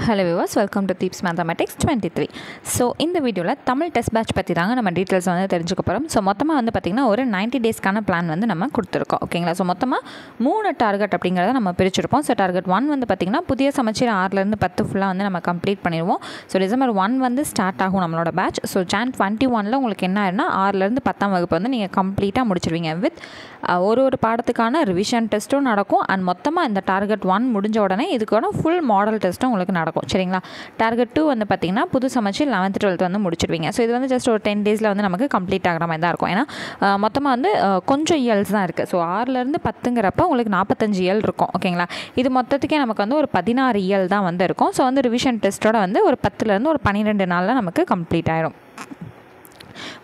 Hello viewers, welcome to Deeps Mathematics 23. So இந்த வீடியோவில் Tamil test batch பற்றி தாங்க நம்ம டீட்டெயில்ஸ் வந்து தெரிஞ்சுக்க போகிறோம். ஸோ மொத்தமாக வந்து பார்த்திங்கன்னா ஒரு 90 டேஸ்க்கான பிளான் வந்து நம்ம கொடுத்துருக்கோம். ஓகேங்களா? ஸோ மொத்தமாக 3 டார்கெட் அப்படிங்கிறத நம்ம பிரிச்சிருப்போம். ஸோ டார்கெட் 1 வந்து பார்த்திங்கன்னா புதிய சமச்சீர் 6லேருந்து 10 ஃபுல்லாக வந்து நம்ம கம்ப்ளீட் பண்ணிடுவோம். ஸோ டிசம்பர் 1 வந்து ஸ்டார்ட் ஆகும் நம்மளோட பேட்ச். ஸோ Jan 21 உங்களுக்கு என்ன ஆயிருன்னா 6லேருந்து 10ஆம் வகுப்பு வந்து நீங்கள் கம்ப்ளீட்டாக முடிச்சிருவீங்க வித் ஒரு பாடத்துக்கான ரிவிஷன் டெஸ்ட்டும் நடக்கும். அண்ட் மொத்தமாக இந்த டார்கெட் 1 முடிஞ்ச உடனே இதுக்கான ஃபுல் மாடல் டெஸ்ட்டும் உங்களுக்கு நடக்கும். சரிங்களா? டார்கெட் 2 வந்து பார்த்திங்கன்னா புது சமச்சீர் 11th 12th வந்து முடிச்சிடுவீங்க. ஸோ இது வந்து ஜஸ்ட் ஒரு 10 டேஸில் வந்து நமக்கு கம்ப்ளீட் ஆகிற மாதிரி தான் இருக்கும். ஏன்னா மொத்தமாக வந்து கொஞ்சம் இயல்ஸ் தான் இருக்குது. ஸோ 6லேருந்து 10ங்கிறப்ப உங்களுக்கு 45 இயல் இருக்கும். ஓகேங்களா? இது மொத்தத்துக்கே நமக்கு வந்து ஒரு 16 இயல் தான் வந்து இருக்கும். ஸோ வந்து ரிவிஷன் டெஸ்ட்டோட வந்து ஒரு 10லேருந்து ஒரு 12 நாளில் நமக்கு கம்ப்ளீட் ஆகிடும்.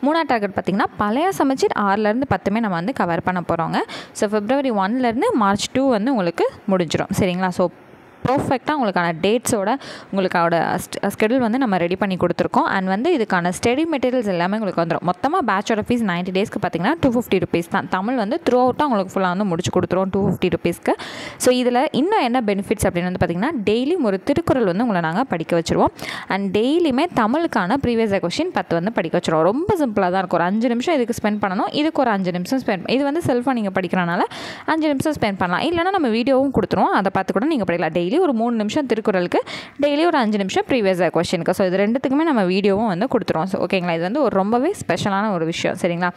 3ஆம் டார்கெட் பார்த்திங்கன்னா பழைய சமச்சீர் 6லேருந்து 10மே நம்ம வந்து கவர் பண்ண போகிறோங்க. ஸோ February 1லேருந்து March 2 வந்து உங்களுக்கு முடிஞ்சிடும். சரிங்களா? ஸோ பர்ஃபெக்டாக உங்களுக்கான டேட்ஸோட உங்களுக்கான ஸ்கெடியூல் வந்து நம்ம ரெடி பண்ணி கொடுத்துருக்கோம். அண்ட் வந்து இதுக்கான ஸ்டடி மெட்டீரியல்ஸ் எல்லாமே உங்களுக்கு வந்துடும். மொத்தமாக பேட்சோட ஃபீஸ் 90 டேஸ்க்கு பார்த்திங்கன்னா 250 ருபீஸ் தான். தமிழ் வந்து த்ரூ அவுட்டாக உங்களுக்கு ஃபுல்லாக வந்து முடிச்சு கொடுத்துருவோம் 250 ருபீஸ்க்கு. ஸோ இதில் இன்னும் என்ன பெனிஃபிட்ஸ் அப்படின்னு வந்து பார்த்திங்கன்னா டெய்லியும் ஒரு திருக்குறள் வந்து உங்களை நாங்கள் படிக்க வச்சுருவோம். அண்ட் டெய்லியுமே தமிழுக்கான ப்ரீவியஸ் கொஷின் 10 வந்து படிக்க வச்சுருவோம். ரொம்ப சிம்பிளாக தான் இருக்கும். ஒரு 5 நிமிஷம் இதுக்கு ஸ்பெண்ட் பண்ணணும். இதுக்கு ஒரு 5 நிமிஷம் ஸ்பெண்ட் இது வந்து செல்ஃபாக நீங்கள் படிக்கிறனால 5 நிமிஷம் ஸ்பெண்ட் பண்ணலாம். இல்லைனா நம்ம வீடியோவும் கொடுத்துருவோம். அதை பார்த்து கூட நீங்கள் படிக்கலாம். டெய்லி ஒரு 3 நிமிஷம் திருக்குறளுக்கு, டெய்லி ஒரு 5 நிமிஷம் ப்ரீவியஸ் கொஸ்டினுக்கு. ஸோ இது ரெண்டுத்துக்குமே நம்ம வீடியோவும் வந்து கொடுத்துருவோம். ஸோ ஓகேங்களா? இது வந்து ஒரு ரொம்பவே ஸ்பெஷலான ஒரு விஷயம். சரிங்களா?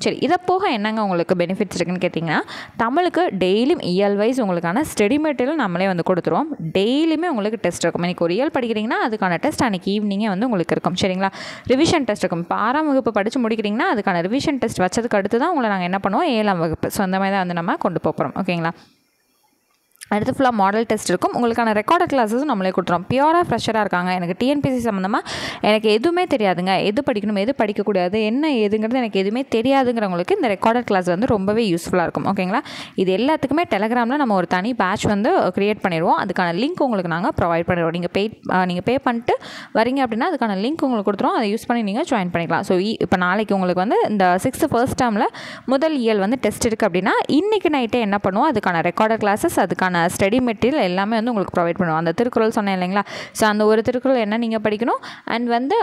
சரி, இதை போக என்னங்க உங்களுக்கு பெனிஃபிட்ஸ் இருக்குன்னு கேட்டிங்கன்னா தமிழுக்கு டெய்லியும் இயல் வைஸ் உங்களுக்கான ஸ்டடி மெட்டீரியல் நம்மளே வந்து கொடுத்துருவோம். டெய்லியுமே உங்களுக்கு டெஸ்ட் இருக்கும். இன்றைக்கி ஒரு இயல் படிக்கிறீங்கன்னா அதுக்கான டெஸ்ட் அன்றைக்கி ஈவினிங்கே வந்து உங்களுக்கு இருக்கும். சரிங்களா? ரிவிஷன் டெஸ்ட் இருக்கும். இப்போ 6ஆம் வகுப்பு படித்து முடிக்கிறீங்கன்னா அதுக்கான ரிவிஷன் டெஸ்ட் வச்சதுக்கு அடுத்து தான் உங்களை நாங்கள் என்ன பண்ணுவோம் 7ஆம் வகுப்பு. ஸோ அந்த மாதிரி தான் வந்து நம்ம கொண்டு போகிறோம். ஓகேங்களா? அடுத்து ஃபுல்லாக மாடல் டெஸ்ட் இருக்கும். உங்களுக்கான ரெக்கார்டட் கிளாஸஸும் நம்மளே கொடுத்துரும். பியூராக ஃப்ரெஷராக இருக்காங்க, எனக்கு டிஎன்பிசி சம்மந்தமாக எனக்கு எதுவுமே தெரியாதுங்க, எது படிக்கணும் எது படிக்கக்கூடாது என்ன ஏதுங்கிறது எனக்கு எதுவுமே தெரியாதுங்கிறவங்களுக்கு இந்த ரெக்கார்டட் கிளாஸ் வந்து ரொம்பவே யூஸ்ஃபுல்லாக இருக்கும். ஓகேங்களா? இது எல்லாத்துக்குமே டெலகிராமில் நம்ம ஒரு தனி பேட்ச் வந்து க்ரியேட் பண்ணிடுவோம். அதுக்கான லிங்க் உங்களுக்கு நாங்கள் ப்ரொவைட் பண்ணிடுவோம். நீங்கள் பே பண்ணிட்டு வரீங்க அப்படின்னா அதுக்கான லிங்க் உங்களுக்கு கொடுத்துருவோம். அதை யூஸ் பண்ணி நீங்கள் ஜாயின் பண்ணிக்கலாம். ஸோ இப்போ நாளைக்கு உங்களுக்கு வந்து இந்த 6th ஃபர்ஸ்ட் டேர்மில் முதல் இயல் வந்து டெஸ்ட் இருக்குது அப்படின்னா இன்றைக்கி நைட்டே என்ன பண்ணுவோம் அதுக்கான ரெக்கார்டட் கிளாஸஸ் அதுக்கான ஸ்டடி மெட்டீரியல் எல்லாமே வந்து உங்களுக்கு ப்ரொவைட் பண்ணுவோம். அந்த திருக்குறள் சொன்னேன் இல்லைங்களா? ஸோ அந்த ஒரு திருக்குறள் என்ன நீங்கள் படிக்கணும் அண்ட் வந்து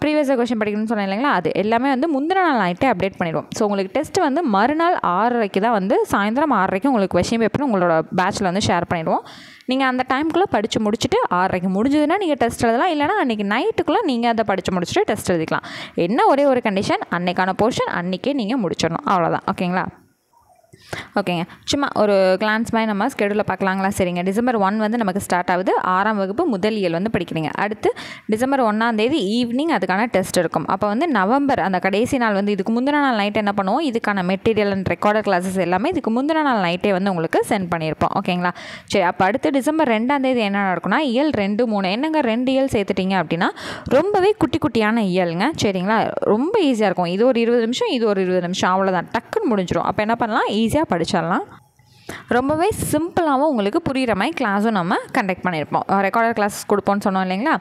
ப்ரீவியஸ் கொஸ்டின் படிக்கணும்னு சொன்னேன் இல்லைங்களா? அது எல்லாமே வந்து முந்தின நாள் நைட்டே அப்டேட் பண்ணிடுவோம். ஸோ உங்களுக்கு டெஸ்ட் வந்து மறுநாள் 6:30 தான் வந்து சாயந்தரம் 6:30 உங்களுக்கு கொஸ்டின் பேப்பர் உங்களோட பேட்சில் வந்து ஷேர் பண்ணிடுவோம். நீங்கள் அந்த டைமுக்குள்ளே படித்து முடிச்சுட்டு 6:30 முடிஞ்சதுன்னா நீங்கள் டெஸ்ட் எழுதலாம். இல்லைனா அன்றைக்கி நைட்டுக்குள்ளே நீங்கள் அதை படித்து முடிச்சுட்டு டெஸ்ட் எழுதிக்கலாம். என்ன ஒரே ஒரு கண்டிஷன், அன்றைக்கான போர்ஷன் அன்றைக்கே நீங்கள் முடிச்சிடணும். அவ்வளோதான். ஓகேங்களா? ஓகேங்க, சும்மா ஒரு கிளான்ஸ் மாதிரி நம்ம ஸ்கெடியூலில் பார்க்கலாங்களா? சரிங்க. டிசம்பர் 1 வந்து நமக்கு ஸ்டார்ட் ஆகுது. 6ஆம் வகுப்பு முதல் இயல் வந்து படிக்கிறீங்க. அடுத்து டிசம்பர் 1ஆம் தேதி ஈவினிங் அதுக்கான டெஸ்ட் இருக்கும். அப்போ வந்து நவம்பர் அந்த கடைசி நாள் வந்து இதுக்கு முந்தின நாள் நைட் என்ன பண்ணுவோம் இதுக்கான மெட்டீரியல் அண்ட் ரெக்கார்டட் கிளாஸஸ் எல்லாமே இதுக்கு முந்தின நாள் நைட்டே வந்து உங்களுக்கு சென்ட் பண்ணியிருப்போம். ஓகேங்களா? சரி, அப்போ அடுத்து டிசம்பர் 2ஆம் தேதி என்ன நடக்கும்னா இயல் 2, 3 என்னங்க 2 இயல் சேர்த்துட்டிங்க அப்படின்னா ரொம்பவே குட்டி குட்டியான இயலுங்க. சரிங்களா? ரொம்ப ஈஸியாக இருக்கும். இது ஒரு 20 நிமிஷம் இது ஒரு 20 நிமிஷம் அவ்வளோதான், டக்குன்னு முடிஞ்சிடும். அப்போ என்ன பண்ணலாம் ஈஸியாக படிச்சிடலாம். ரொம்பவே சிம்பிளாகவும் உங்களுக்கு புரிகிற மாதிரி கிளாஸும் நம்ம கண்டக்ட் பண்ணியிருப்போம். ரெக்கார்டட் கிளாஸஸ் கொடுப்போம்னு சொன்னோம் இல்லைங்களா?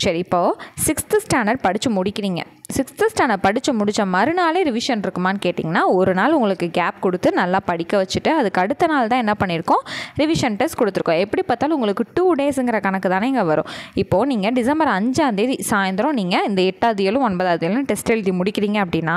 சரி, இப்போது 6th ஸ்டாண்டர்ட் படித்து முடிக்கிறீங்க. 6th ஸ்டாண்டர்ட் படித்து முடித்த மறுநாளே ரிவிஷன் இருக்குமான்னு கேட்டிங்கன்னா ஒரு நாள் உங்களுக்கு கேப் கொடுத்து நல்லா படிக்க வச்சுட்டு அதுக்கு அடுத்த நாள் தான் என்ன பண்ணியிருக்கோம் ரிவிஷன் டெஸ்ட் கொடுத்துருக்கோம். எப்படி பார்த்தாலும் உங்களுக்கு 2 டேஸுங்கிற கணக்கு தானே இங்கே வரும். இப்போது நீங்கள் டிசம்பர் 5ஆம் தேதி சாயந்தரம் நீங்கள் இந்த 8வது இயலும் 9வது இயலும் டெஸ்ட் எழுதி முடிக்கிறீங்க அப்படின்னா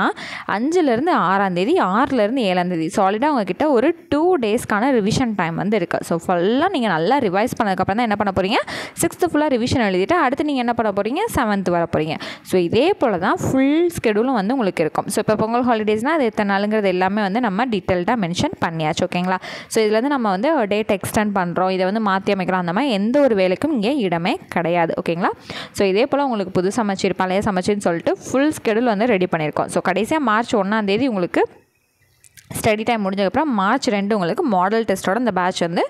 5லேருந்து 6ஆம் தேதி 6லேருந்து 7ஆம் தேதி சாலிடாக உங்ககிட்ட ஒரு 2 டேஸ்க்கான ரிவிஷன் டைம் வந்து இருக்குது. ஸோ ஃபுல்லாக நீங்கள் நல்லா ரிவைஸ் பண்ணதுக்கப்புறம் தான் என்ன பண்ண போகிறீங்க 6th ஃபுல்லாக ரிவிஷன் எழுதிட்டு அடுத்து நீங்கள் என்ன பண்ண போகிறீங்க 7th வர போகிறீங்க. ஸோ இதே போல் தான் ஃபுல் ஸ்கெடியூலும் வந்து உங்களுக்கு இருக்கும். ஸோ இப்போ பொங்கல் ஹாலிடேஸ்னால் அது எத்தனை நாளுங்கிறது எல்லாமே வந்து நம்ம டீட்டெயில்டாக மென்ஷன் பண்ணியாச்சு. ஓகேங்களா? ஸோ இதில் வந்து நம்ம வந்து டேட் எக்ஸ்டெண்ட் பண்ணுறோம், இதை வந்து மாற்றி அமைக்கிறோம், அந்த மாதிரி எந்த ஒரு வேலைக்கும் இங்கே இடமே கிடையாது. ஓகேங்களா? ஸோ இதே போல் உங்களுக்கு புது சமச்சீர் பழைய சமச்சீர்னு சொல்லிட்டு ஃபுல் ஸ்கெடியூல் வந்து ரெடி பண்ணியிருக்கோம். ஸோ கடைசியாக March 1ஆம் தேதி உங்களுக்கு ஸ்டடி டைம் முடிஞ்சதுக்கப்புறம் March 2 உங்களுக்கு மாடல் டெஸ்ட்டோட இந்த பேட்ச் வந்து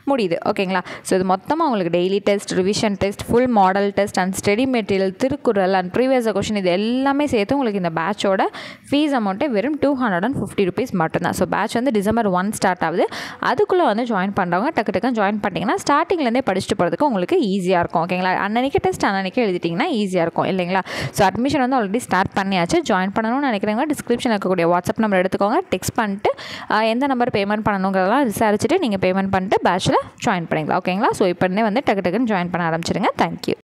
முடியுது. ஓகேங்களா? ஸோ இது மொத்தமாக உங்களுக்கு daily test revision test full model test and study material Thirukkural and previous question இது எல்லாமே சேர்த்து உங்களுக்கு இந்த பேட்சோட ஃபீஸ் அமௌண்ட்டே வெறும் 250 ருபீஸ் மட்டும்தான். ஸோ பேட்ச் வந்து டிசம்பர் 1 ஸ்டார்ட் ஆகுது. அதுக்குள்ளே வந்து ஜாயின் பண்ணுறவங்க டக்குன்னு ஜாயின் பண்ணிட்டீங்கன்னா ஸ்டார்டிங்லேருந்தே படிச்சுட்டு போகிறதுக்கு உங்களுக்கு ஈஸியாக இருக்கும். ஓகேங்களா? அன்னைக்கு டெஸ்ட் அன்னைக்கு எழுதிட்டிங்கன்னா ஈஸியாக இருக்கும் இல்லைங்களா? ஸோ அட்மிஷன் வந்து ஆல்ரெடி ஸ்டார்ட் பண்ணியாச்சு. ஜாயின் பண்ணணும்னு நினைக்கிறவங்க டிஸ்கிரிப்ஷனில் இருக்கக்கூடிய வாட்ஸ்அப் நம்பர் எடுத்துக்கோங்க, டெக்ஸ்ட் பண்ணி பண்ணிட்டு எந்த நம்பர் பேமெண்ட் பண்ணணுங்கிறதெல்லாம் விசாரிச்சுட்டு நீங்கள் பேமெண்ட் பண்ணிட்டு பேட்சில் ஜாயின் பண்ணிக்கலாம். ஓகேங்களா? ஸோ இப்போ வந்து டக்கு டக்குன்னு ஜாயின் பண்ண ஆரம்பிச்சிடுங்க. தேங்க்யூ.